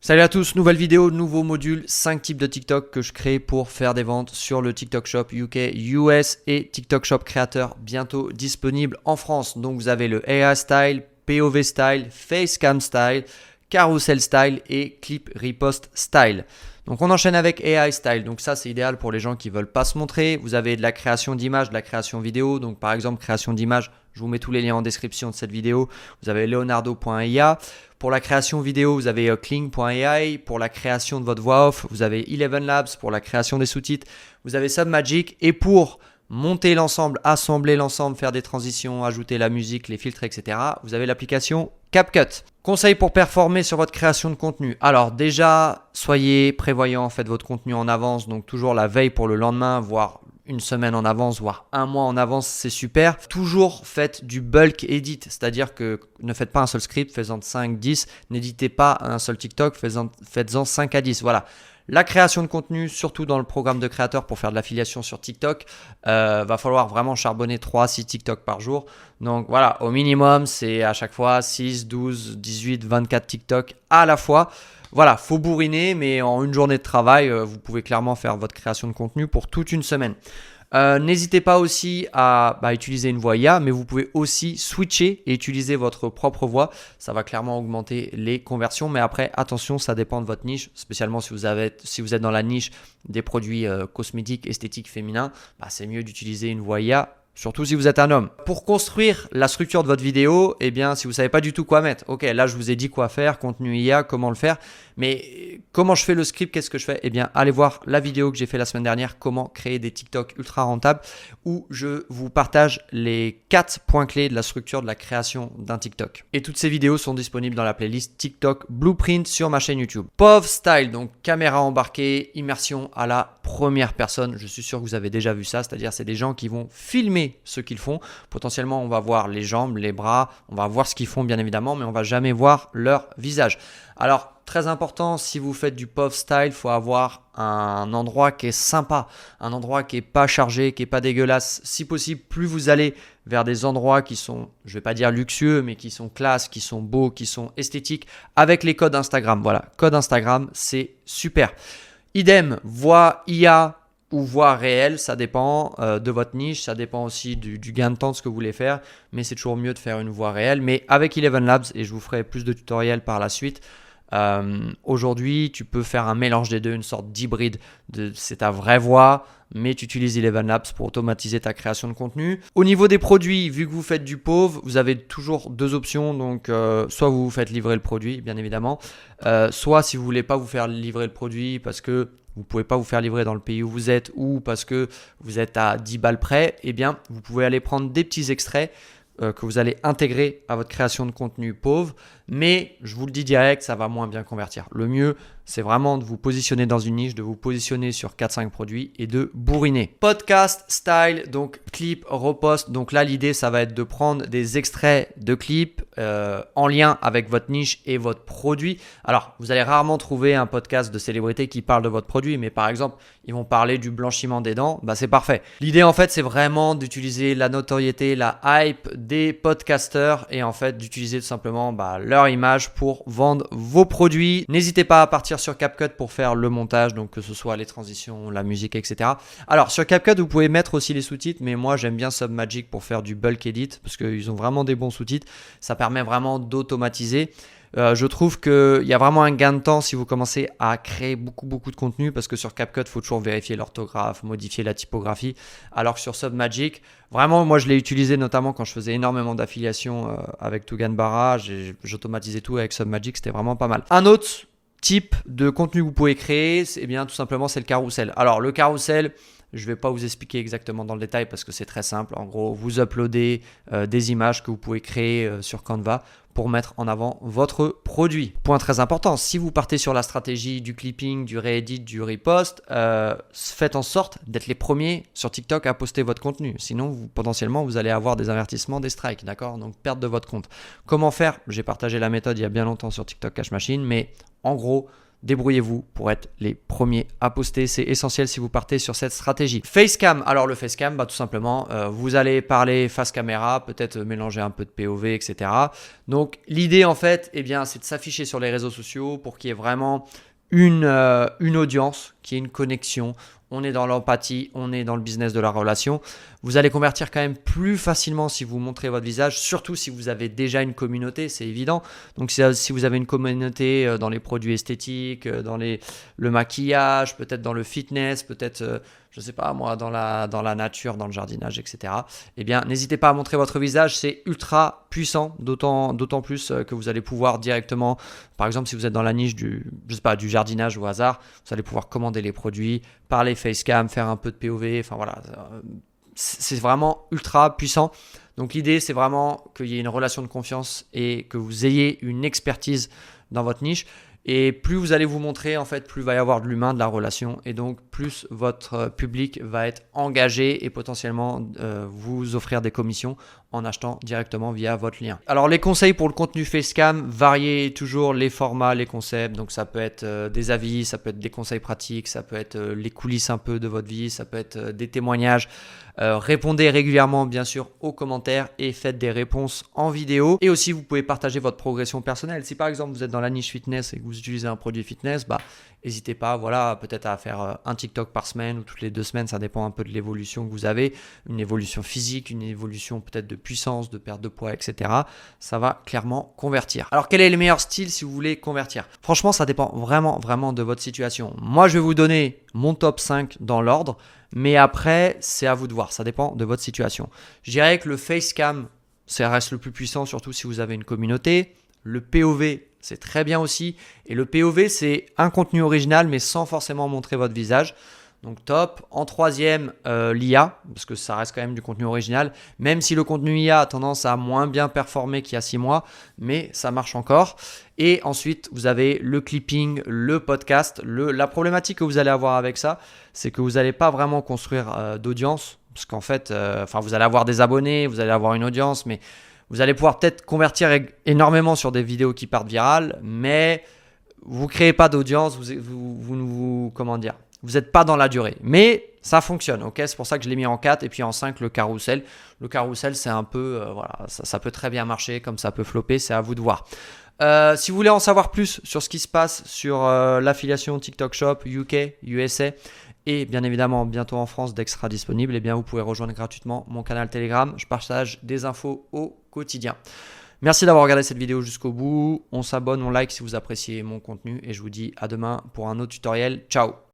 Salut à tous, nouvelle vidéo, nouveau module, 5 types de TikTok que je crée pour faire des ventes sur le TikTok Shop UK, US et TikTok Shop Créateur bientôt disponible en France. Donc vous avez le AI Style, POV Style, Facecam Style, Carousel Style et Clip Repost Style. Donc on enchaîne avec AI Style, donc ça c'est idéal pour les gens qui veulent pas se montrer. Vous avez de la création d'images, de la création vidéo, donc par exemple création d'images, je vous mets tous les liens en description de cette vidéo. Vous avez leonardo.ia. Pour la création vidéo, vous avez Kling.ai. Pour la création de votre voix off, vous avez Eleven Labs. Pour la création des sous-titres, vous avez Submagic. Et pour monter l'ensemble, assembler l'ensemble, faire des transitions, ajouter la musique, les filtres, etc., vous avez l'application CapCut. Conseil pour performer sur votre création de contenu. Alors déjà, soyez prévoyant, faites votre contenu en avance, donc toujours la veille pour le lendemain, voire une semaine en avance, voire un mois en avance, c'est super. Toujours faites du bulk edit, c'est-à-dire que ne faites pas un seul script, faites-en 5, 10, n'éditez pas un seul TikTok, faites-en 5 à 10, voilà. La création de contenu, surtout dans le programme de créateur pour faire de l'affiliation sur TikTok, va falloir vraiment charbonner 3-6 TikTok par jour. Donc voilà, au minimum, c'est à chaque fois 6, 12, 18, 24 TikTok à la fois. Voilà, faut bourriner, mais en une journée de travail, vous pouvez clairement faire votre création de contenu pour toute une semaine. N'hésitez pas aussi à utiliser une voix IA, mais vous pouvez aussi switcher et utiliser votre propre voix. Ça va clairement augmenter les conversions, mais après, attention, ça dépend de votre niche, spécialement si vous êtes dans la niche des produits cosmétiques, esthétiques, féminins, c'est mieux d'utiliser une voix IA. Surtout si vous êtes un homme. Pour construire la structure de votre vidéo, si vous ne savez pas du tout quoi mettre, ok, là je vous ai dit quoi faire, contenu IA, comment le faire, mais comment je fais le script, qu'est-ce que je fais? Allez voir la vidéo que j'ai fait la semaine dernière, comment créer des TikTok ultra rentables, où je vous partage les 4 points clés de la structure de la création d'un TikTok. Et toutes ces vidéos sont disponibles dans la playlist TikTok Blueprint sur ma chaîne YouTube. POV Style, donc caméra embarquée, immersion à la première personne. Je suis sûr que vous avez déjà vu ça, c'est-à-dire c'est des gens qui vont filmer ce qu'ils font. Potentiellement, on va voir les jambes, les bras, on va voir ce qu'ils font bien évidemment, mais on va jamais voir leur visage. Alors, très important, si vous faites du POV Style, il faut avoir un endroit qui est sympa, un endroit qui est pas chargé, qui est pas dégueulasse. Si possible, plus vous allez vers des endroits qui sont, je vais pas dire luxueux, mais qui sont classe, qui sont beaux, qui sont esthétiques, avec les codes Instagram. Voilà, code Instagram, c'est super. Idem, voix IA ou voix réelle, ça dépend de votre niche, ça dépend aussi du gain de temps de ce que vous voulez faire, mais c'est toujours mieux de faire une voix réelle. Mais avec Eleven Labs, et je vous ferai plus de tutoriels par la suite, aujourd'hui, tu peux faire un mélange des deux, une sorte d'hybride. C'est ta vraie voix, mais tu utilises Eleven Labs pour automatiser ta création de contenu. Au niveau des produits, vu que vous faites du POV, vous avez toujours deux options. Donc, soit vous vous faites livrer le produit, bien évidemment, soit si vous voulez pas vous faire livrer le produit parce que vous ne pouvez pas vous faire livrer dans le pays où vous êtes ou parce que vous êtes à 10 balles près, vous pouvez aller prendre des petits extraits que vous allez intégrer à votre création de contenu pauvre, mais je vous le dis direct, ça va moins bien convertir. Le mieux, c'est vraiment de vous positionner dans une niche, de vous positionner sur 4-5 produits et de bourriner. Podcast style, donc clip, repost. Donc là, l'idée, ça va être de prendre des extraits de clips en lien avec votre niche et votre produit. Alors, vous allez rarement trouver un podcast de célébrité qui parle de votre produit, mais par exemple, ils vont parler du blanchiment des dents, c'est parfait. L'idée, en fait, c'est vraiment d'utiliser la notoriété, la hype des podcasteurs et en fait, d'utiliser tout simplement leur image pour vendre vos produits. N'hésitez pas à partir sur CapCut pour faire le montage, donc que ce soit les transitions, la musique, etc. Alors sur CapCut, vous pouvez mettre aussi les sous-titres, mais moi j'aime bien Submagic pour faire du bulk edit parce qu'ils ont vraiment des bons sous-titres. Ça permet vraiment d'automatiser. Je trouve qu'il y a vraiment un gain de temps si vous commencez à créer beaucoup de contenu parce que sur CapCut, il faut toujours vérifier l'orthographe, modifier la typographie. Alors que sur Submagic, vraiment, moi je l'ai utilisé notamment quand je faisais énormément d'affiliations avec Tugan Barra. J'automatisais tout avec Submagic, c'était vraiment pas mal. Un autre type de contenu que vous pouvez créer, tout simplement, c'est le carrousel. Alors le carrousel, je ne vais pas vous expliquer exactement dans le détail parce que c'est très simple. En gros, vous uploadez des images que vous pouvez créer sur Canva pour mettre en avant votre produit. Point très important, si vous partez sur la stratégie du clipping, du réedit, du repost, faites en sorte d'être les premiers sur TikTok à poster votre contenu. Sinon, potentiellement, vous allez avoir des avertissements, des strikes, d'accord? Donc, perte de votre compte. Comment faire? J'ai partagé la méthode il y a bien longtemps sur TikTok Cash Machine, mais en gros, débrouillez-vous pour être les premiers à poster. C'est essentiel si vous partez sur cette stratégie. Facecam. Alors le facecam, tout simplement, vous allez parler face caméra, peut-être mélanger un peu de POV, etc. Donc l'idée en fait, c'est de s'afficher sur les réseaux sociaux pour qu'il y ait vraiment une audience, qu'il y ait une connexion. On est dans l'empathie, on est dans le business de la relation. Vous allez convertir quand même plus facilement si vous montrez votre visage, surtout si vous avez déjà une communauté, c'est évident. Donc si vous avez une communauté dans les produits esthétiques, dans le maquillage, peut-être dans le fitness, peut-être, je ne sais pas moi, dans la nature, dans le jardinage, etc. N'hésitez pas à montrer votre visage, c'est ultra puissant, d'autant plus que vous allez pouvoir directement, par exemple si vous êtes dans la niche du jardinage au hasard, vous allez pouvoir commander les produits, parler facecam, faire un peu de POV, enfin voilà, c'est vraiment ultra puissant. Donc l'idée c'est vraiment qu'il y ait une relation de confiance et que vous ayez une expertise dans votre niche. Et plus vous allez vous montrer, en fait, plus il va y avoir de l'humain, de la relation. Et donc, plus votre public va être engagé et potentiellement vous offrir des commissions en achetant directement via votre lien. Alors, les conseils pour le contenu Facecam, variez toujours les formats, les concepts. Donc, ça peut être des avis, ça peut être des conseils pratiques, ça peut être les coulisses un peu de votre vie, ça peut être des témoignages. Répondez régulièrement, bien sûr, aux commentaires et faites des réponses en vidéo. Et aussi, vous pouvez partager votre progression personnelle. Si par exemple, vous êtes dans la niche fitness et que vous utilisez un produit fitness, n'hésitez pas, peut-être à faire un TikTok par semaine ou toutes les 2 semaines. Ça dépend un peu de l'évolution que vous avez. Une évolution physique, une évolution peut-être de puissance, de perte de poids, etc. Ça va clairement convertir. Alors, quel est le meilleur style si vous voulez convertir? Franchement, ça dépend vraiment, vraiment de votre situation. Moi, je vais vous donner mon top 5 dans l'ordre. Mais après, c'est à vous de voir. Ça dépend de votre situation. Je dirais que le Facecam, ça reste le plus puissant, surtout si vous avez une communauté. Le POV, c'est très bien aussi. Et le POV, c'est un contenu original, mais sans forcément montrer votre visage. Donc top. En troisième, l'IA, parce que ça reste quand même du contenu original, même si le contenu IA a tendance à moins bien performer qu'il y a 6 mois, mais ça marche encore. Et ensuite, vous avez le clipping, le podcast. La problématique que vous allez avoir avec ça, c'est que vous n'allez pas vraiment construire d'audience, parce qu'en fait, vous allez avoir des abonnés, vous allez avoir une audience, mais vous allez pouvoir peut-être convertir énormément sur des vidéos qui partent virales, mais vous ne créez pas d'audience, vous n'êtes pas dans la durée, mais ça fonctionne, ok? C'est pour ça que je l'ai mis en 4 et puis en 5 le carrousel. Le carrousel, c'est un peu, ça peut très bien marcher, comme ça peut flopper, c'est à vous de voir. Si vous voulez en savoir plus sur ce qui se passe sur l'affiliation TikTok Shop UK, USA et bien évidemment bientôt en France dès que sera disponible, vous pouvez rejoindre gratuitement mon canal Telegram. Je partage des infos au quotidien. Merci d'avoir regardé cette vidéo jusqu'au bout. On s'abonne, on like si vous appréciez mon contenu et je vous dis à demain pour un autre tutoriel. Ciao!